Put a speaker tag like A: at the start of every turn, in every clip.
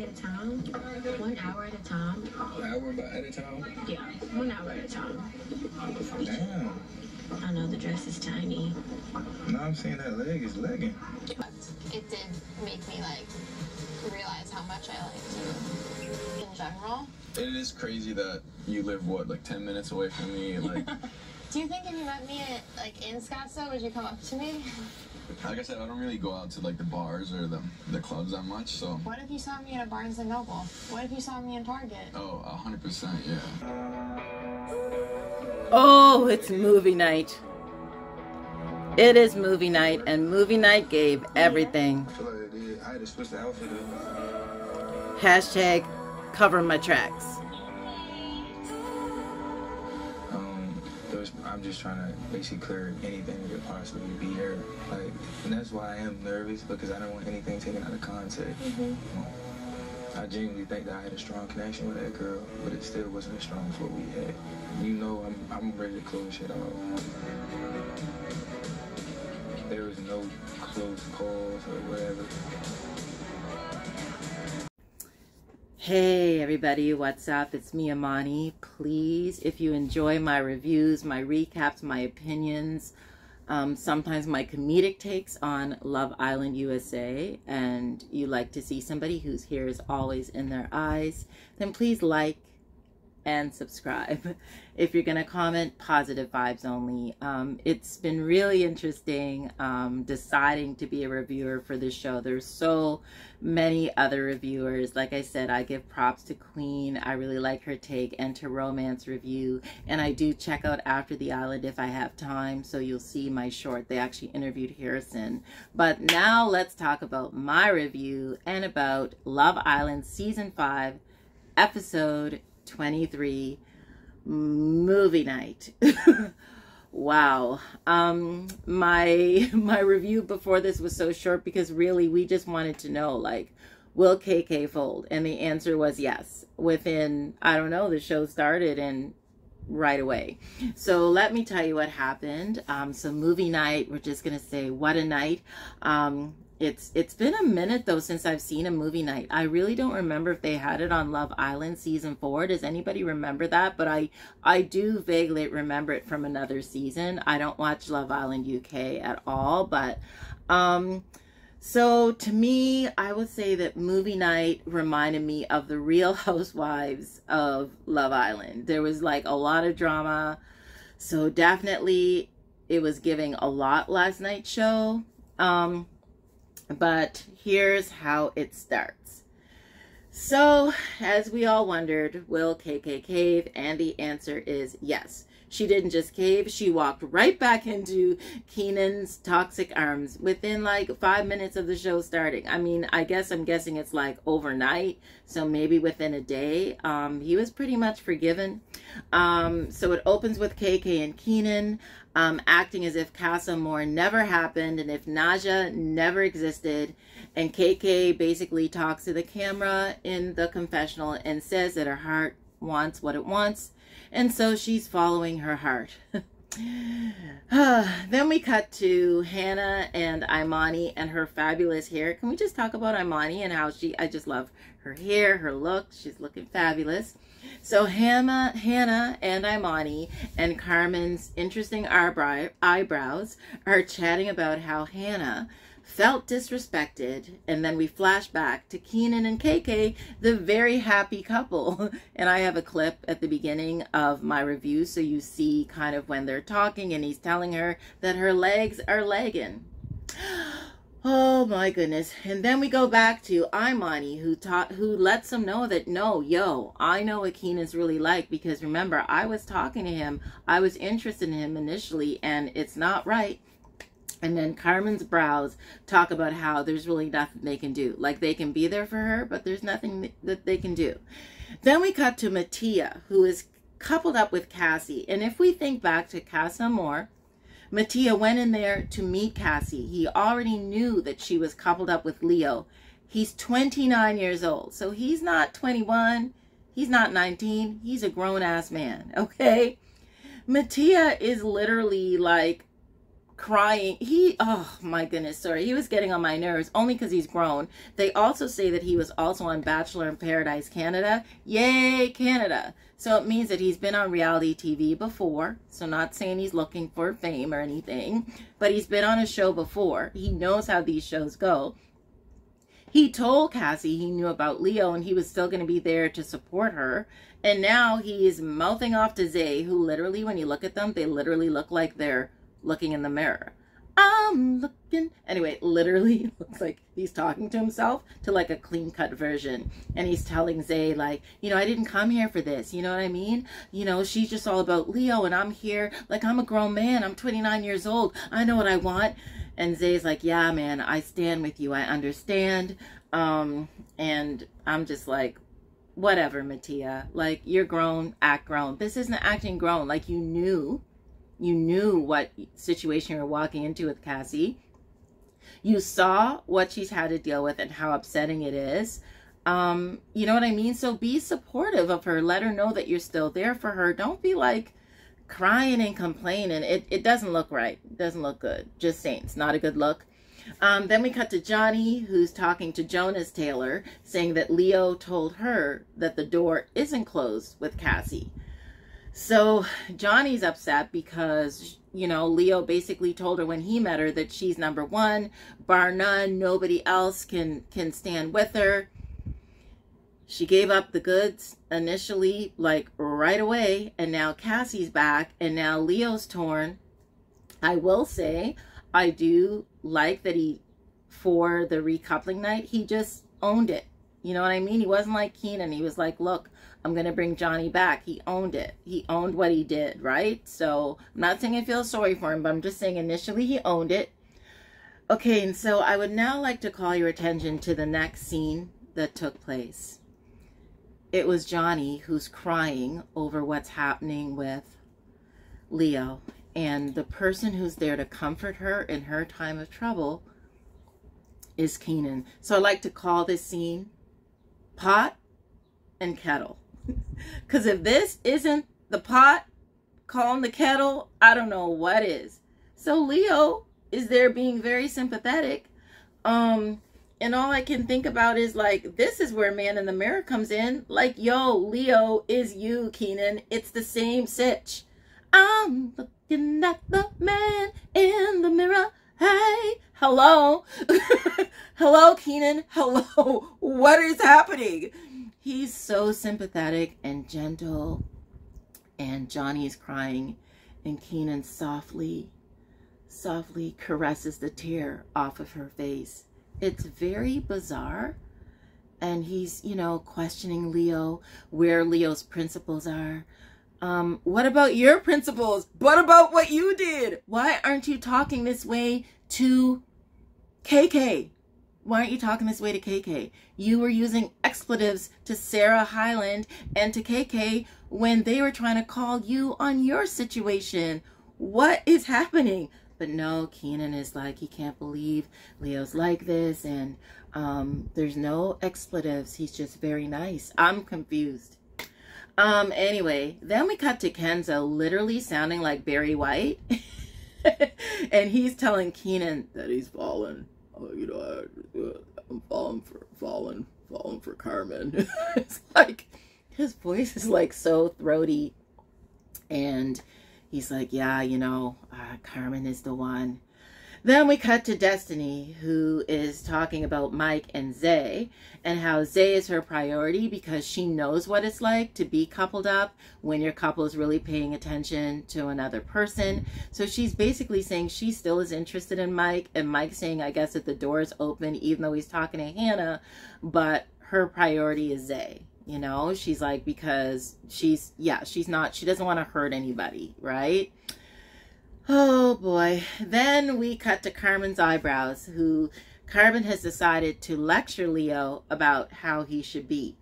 A: at a time. 1 hour at a time.
B: 1 hour at a time?
A: Yeah, 1 hour at a time.
B: Damn.
A: I know the dress is tiny.
B: No, I'm saying that leg is legging.
C: It did make me like realize how much I liked you in general.
D: It is crazy that you live, what, like 10 minutes away from me? Like,
C: do you think if you met me like in Scottsdale, would you come up to me?
D: Like I said, I don't really go out to like the bars or the clubs that much, so.
C: What if you saw me at a Barnes & Noble? What if you saw me in Target?
D: Oh, 100%, yeah.
E: Oh, it's movie night. It is movie night, and movie night gave everything.
B: I feel like I did. I had to switch the outfit up.
E: Hashtag cover my tracks.
B: I'm just trying to basically clear anything that could possibly be there. Like, and that's why I am nervous, because I don't want anything taken out of context. I genuinely think that I had a strong connection with that girl, but it still wasn't as strong as what we had. You know, I'm ready to close shit off. There was no close calls or whatever.
E: Hey everybody, what's up? It's me, Amani. Please, if you enjoy my reviews, my recaps, my opinions, sometimes my comedic takes on Love Island USA, and you like to see somebody whose hair is always in their eyes, then please like and subscribe. If you're gonna comment, positive vibes only. It's been really interesting deciding to be a reviewer for this show. There's so many other reviewers. Like I said, I give props to Queen. I really like her take, and to Romance Review, and I do check out After the Island if I have time, so you'll see my short. They actually interviewed Harrison. But now let's talk about my review and about Love Island Season 5, Episode 23, movie night. Wow. My review before this was so short because really we just wanted to know, like, will KK fold? And the answer was yes. Within, I don't know, the show started and right away. So let me tell you what happened. So movie night, we're just gonna say what a night. It's been a minute though since I've seen a movie night. I really don't remember if they had it on Love Island Season 4. Does anybody remember that? But I do vaguely remember it from another season. I don't watch Love Island UK at all, but so to me, I would say that movie night reminded me of the Real Housewives of Love Island. There was like a lot of drama, so definitely it was giving a lot last night's show. But here's how it starts. So, as we all wondered, will KK cave? And the answer is yes. She didn't just cave, she walked right back into Keenan's toxic arms within like 5 minutes of the show starting. I mean, I'm guessing it's like overnight, so maybe within a day. He was pretty much forgiven. So it opens with KK and Keenan acting as if Casa Amor never happened and if Naja never existed. And KK basically talks to the camera in the confessional and says that her heart wants what it wants. And so she's following her heart. Then we cut to Hannah and Imani and her fabulous hair. Can we just talk about Imani and how I just love her hair, her look. She's looking fabulous. So Hannah and Imani and Carmen's interesting eyebrows are chatting about how Hannah felt disrespected, and then we flash back to Keenan and KK, the very happy couple. And I have a clip at the beginning of my review so you see kind of when they're talking and he's telling her that her legs are legging. Oh my goodness. And then we go back to Imani who lets them know that no, I know what Keenan's really like, because remember, I was talking to him, I was interested in him initially, and it's not right. And then Carmen's brows talk about how there's really nothing they can do. Like, they can be there for her, but there's nothing that they can do. Then we cut to Mattia, who is coupled up with Cassie. And if we think back to Casa Amor, Mattia went in there to meet Cassie. He already knew that she was coupled up with Leo. He's 29 years old. So he's not 21. He's not 19. He's a grown-ass man, okay? Mattia is literally like crying. Oh my goodness, sorry. He was getting on my nerves only because he's grown. They also say that he was also on Bachelor in Paradise Canada. Yay, Canada. So it means that he's been on reality TV before. So not saying he's looking for fame or anything, but he's been on a show before. He knows how these shows go. He told Cassie he knew about Leo and he was still going to be there to support her. And now he is mouthing off to Zay, who literally, when you look at them, they literally look like they're looking in the mirror. I'm looking. Anyway, literally looks like he's talking to himself to like a clean cut version. And he's telling Zay like, you know, I didn't come here for this. You know what I mean? You know, she's just all about Leo and I'm here. Like, I'm a grown man. I'm 29 years old. I know what I want. And Zay's like, yeah, man, I stand with you. I understand. And I'm just like, whatever, Mattia. Like, you're grown, act grown. This isn't acting grown. Like, you knew what situation you're walking into with Cassie. You saw what she's had to deal with and how upsetting it is. You know what I mean? So be supportive of her. Let her know that you're still there for her. Don't be like crying and complaining. It doesn't look right. It doesn't look good. Just saying, it's not a good look. Then we cut to Johnny, who's talking to Jonas Taylor, saying that Leo told her that the door isn't closed with Cassie. So Johnny's upset because, you know, Leo basically told her when he met her that she's number one, bar none, nobody else can stand with her. She gave up the goods initially, like right away, and now Cassie's back, and now Leo's torn. I will say, I do like that for the recoupling night, he just owned it. You know what I mean? He wasn't like Keenan. He was like, look, I'm going to bring Johnny back. He owned it. He owned what he did, right? So I'm not saying I feel sorry for him, but I'm just saying initially he owned it. Okay, and so I would now like to call your attention to the next scene that took place. It was Johnny who's crying over what's happening with Leo. And the person who's there to comfort her in her time of trouble is Keenan. So I like to call this scene Pot and Kettle. Because if this isn't the pot calling the kettle, I don't know what is. So Leo is there being very sympathetic. And all I can think about is like, this is where Man in the Mirror comes in. Like, yo, Leo is you, Keenan. It's the same sitch. I'm looking at the man in the mirror. Hey, hello. Hello, Keenan. Hello. What is happening? He's so sympathetic and gentle. And Johnny's crying. And Keenan softly caresses the tear off of her face. It's very bizarre. And he's, you know, questioning Leo, where Leo's principles are. What about your principles? What about what you did? Why aren't you talking this way to KK? Why aren't you talking this way to KK? You were using expletives to Sarah Hyland and to KK when they were trying to call you on your situation. What is happening? But no, Keenan is like, he can't believe Leo's like this, and there's no expletives. He's just very nice. I'm confused. Anyway, then we cut to Kenzo literally sounding like Barry White. And he's telling Keenan that he's fallen. You know, I'm falling for Carmen. It's like, his voice is like so throaty. And he's like, yeah, you know, Carmen is the one. Then we cut to Destiny, who is talking about Mike and Zay, and how Zay is her priority because she knows what it's like to be coupled up when your couple is really paying attention to another person. So she's basically saying she still is interested in Mike, and Mike's saying, I guess, that the door is open, even though he's talking to Hannah, but her priority is Zay. You know, she's like, because she doesn't want to hurt anybody, right? Oh boy. Then we cut to Carmen's eyebrows, who Carmen has decided to lecture Leo about how he should be,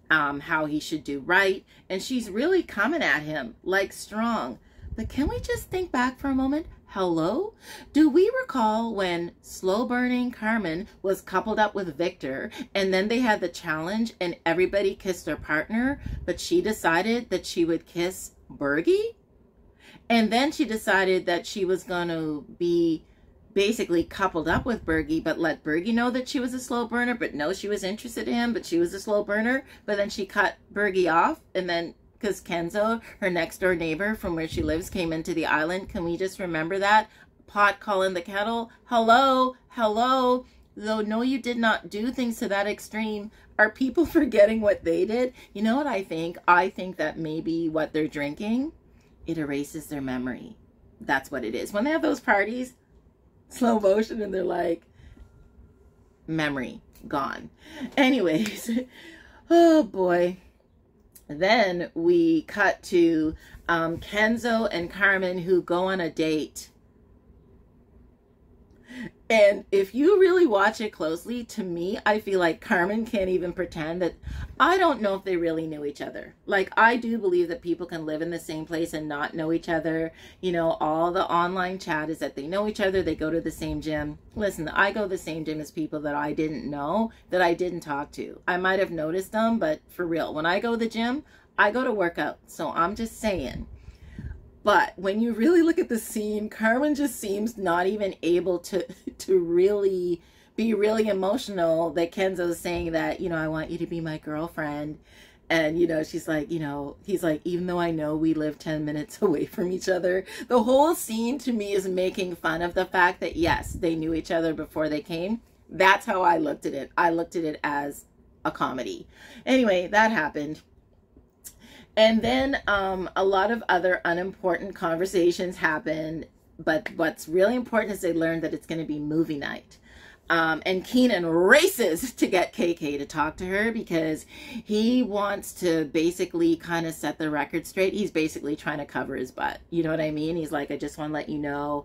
E: how he should do right. And she's really coming at him like strong. But can we just think back for a moment? Hello? Do we recall when slow burning Carmen was coupled up with Victor, and then they had the challenge and everybody kissed their partner, but she decided that she would kiss Bergie? And then she decided that she was going to be basically coupled up with Bergie, but let Bergie know that she was a slow burner, but no, she was interested in him, but she was a slow burner. But then she cut Bergie off, and then because Kenzo, her next door neighbor from where she lives, came into the island. Can we just remember that? Pot calling the kettle. Hello, hello. Though no, you did not do things to that extreme. Are people forgetting what they did? You know what I think? I think that maybe what they're drinking, it erases their memory. That's what it is. When they have those parties, slow motion, and they're like, memory gone. Anyways, oh boy. Then we cut to Kenzo and Carmen, who go on a date. And if you really watch it closely, to me, I feel like Carmen can't even pretend that. I don't know if they really knew each other. Like, I do believe that people can live in the same place and not know each other. You know, all the online chat is that they know each other. They go to the same gym. Listen, I go to the same gym as people that I didn't know, that I didn't talk to. I might have noticed them, but for real, when I go to the gym, I go to work out. So I'm just saying. But when you really look at the scene, Carmen just seems not even able to really be really emotional that Kenzo's saying that, you know, I want you to be my girlfriend. And, you know, she's like, you know, he's like, even though I know we live 10 minutes away from each other, the whole scene to me is making fun of the fact that, yes, they knew each other before they came. That's how I looked at it. I looked at it as a comedy. Anyway, that happened. And then a lot of other unimportant conversations happened. But what's really important is they learned that it's going to be movie night. And Keenan races to get KK to talk to her because he wants to basically kind of set the record straight. He's basically trying to cover his butt. You know what I mean? He's like, I just want to let you know,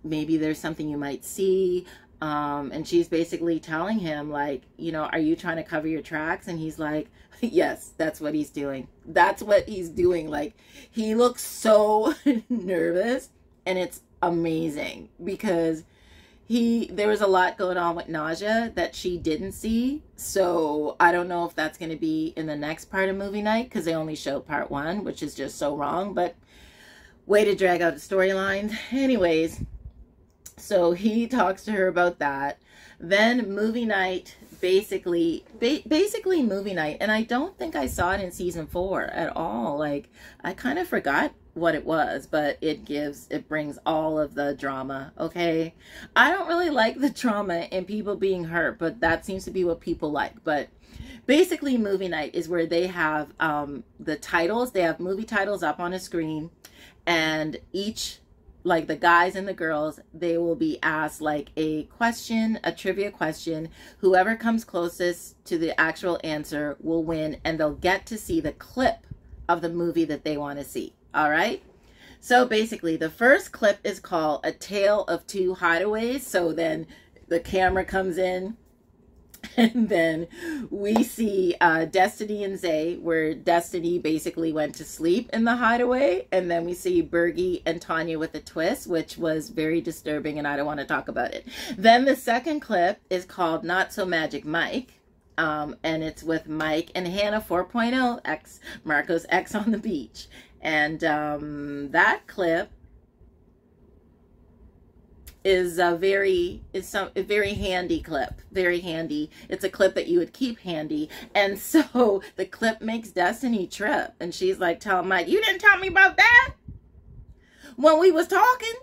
E: maybe there's something you might see. And she's basically telling him, like, you know, are you trying to cover your tracks? And he's like, yes, that's what he's doing. That's what he's doing. Like, he looks so nervous, and it's amazing because there was a lot going on with Nausea that she didn't see. So I don't know if that's going to be in the next part of movie night because they only showed part 1, which is just so wrong, but way to drag out the storylines. Anyways, so he talks to her about that. Then movie night, basically movie night. And I don't think I saw it in season 4 at all. Like, I kind of forgot what it was, but it brings all of the drama. Okay. I don't really like the drama and people being hurt, but that seems to be what people like. But basically movie night is where they have the titles. They have movie titles up on a screen, and each, like the guys and the girls, they will be asked like a question, a trivia question. Whoever comes closest to the actual answer will win, and they'll get to see the clip of the movie that they want to see. All right. So basically the first clip is called A Tale of Two Hideaways. So then the camera comes in, and then we see Destiny and Zay, where Destiny basically went to sleep in the hideaway. And then we see Bergie and Tanya with a twist, which was very disturbing, and I don't want to talk about it. Then the second clip is called Not So Magic Mike. And it's with Mike and Hannah 4.0, Marco's ex on the beach. And that clip is a very handy clip. Very handy. It's a clip that you would keep handy. And so the clip makes Destiny trip. And she's like, tell Mike, you didn't tell me about that when we was talking.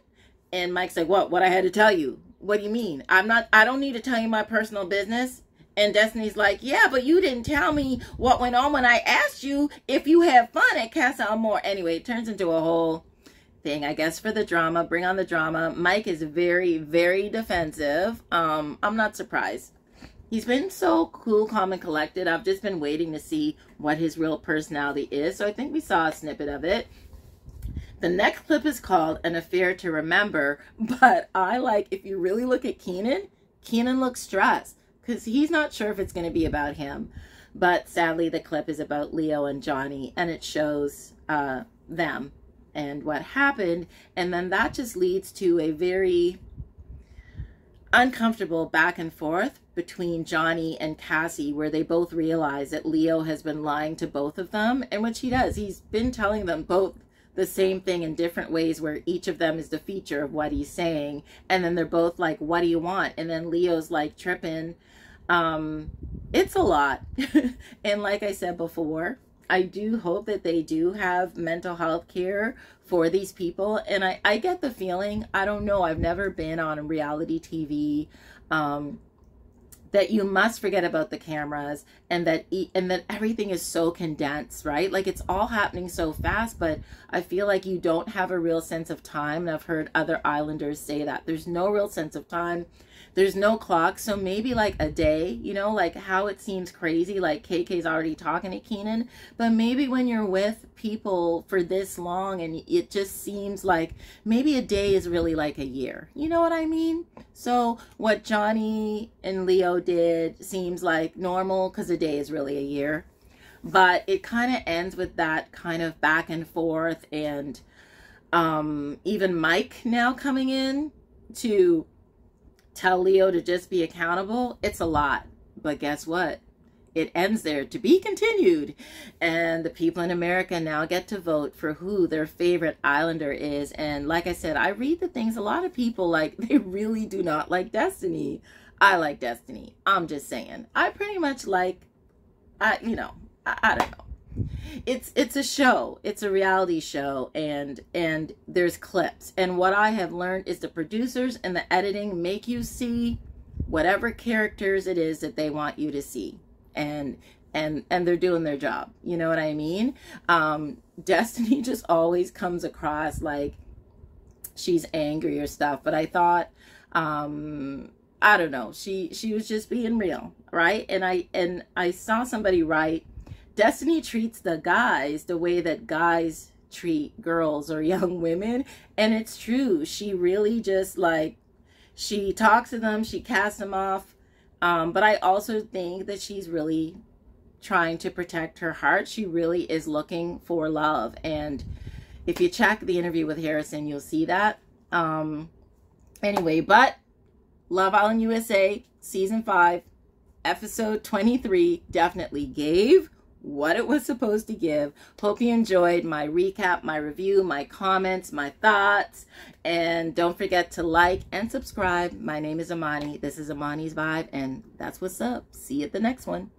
E: And Mike's like, what I had to tell you? What do you mean? I don't need to tell you my personal business. And Destiny's like, yeah, but you didn't tell me what went on when I asked you if you had fun at Casa Amor. Anyway, it turns into a whole thing, I guess, for the drama. Bring on the drama. Mike is very, very defensive. I'm not surprised. He's been so cool, calm, and collected. I've just been waiting to see what his real personality is. So I think we saw a snippet of it. The next clip is called An Affair to Remember. But I like, if you really look at Keenan looks stressed, because he's not sure if it's going to be about him. But sadly, the clip is about Leo and Johnny, and it shows them and what happened. And then that just leads to a very uncomfortable back and forth between Johnny and Cassie, where they both realize that Leo has been lying to both of them, and which he does. He's been telling them both the same thing in different ways, where each of them is the feature of what he's saying. And then they're both like, what do you want? And then Leo's like tripping. It's a lot. And like I said before, I do hope that they do have mental health care for these people. And I get the feeling, I don't know, I've never been on reality TV, that you must forget about the cameras, and that everything is so condensed, right? Like, it's all happening so fast, but I feel like you don't have a real sense of time. And I've heard other islanders say that there's no real sense of time. There's no clock. So maybe like a day, you know, like how it seems crazy, like KK's already talking to Keenan, but maybe when you're with people for this long, and it just seems like maybe a day is really like a year. You know what I mean? So what Johnny and Leo did seems like normal, because a day is really a year. But it kind of ends with that kind of back and forth, and even Mike now coming in to tell Leo to just be accountable. It's a lot, but guess what? It ends there, to be continued. And the people in America now get to vote for who their favorite islander is. And like I said, I read the things, a lot of people, like, they really do not like Destiny. I like Destiny. I'm just saying. I pretty much like, I don't know. It's a show. It's a reality show, and there's clips. And what I have learned is the producers and the editing make you see whatever characters it is that they want you to see, and they're doing their job. You know what I mean? Destiny just always comes across like she's angry or stuff, but I thought, I don't know, she was just being real, right? And I saw somebody write, Destiny treats the guys the way that guys treat girls or young women. And it's true. She really just, like, she talks to them, she casts them off. But I also think that she's really trying to protect her heart. She really is looking for love. And if you check the interview with Harrison, you'll see that. Anyway, but Love Island USA Season 5, Episode 23 definitely gave what it was supposed to give. Hope you enjoyed my recap, my review, my comments, my thoughts. And don't forget to like and subscribe. My name is Amani. This is Amani's Vibe, and that's what's up. See you at the next one.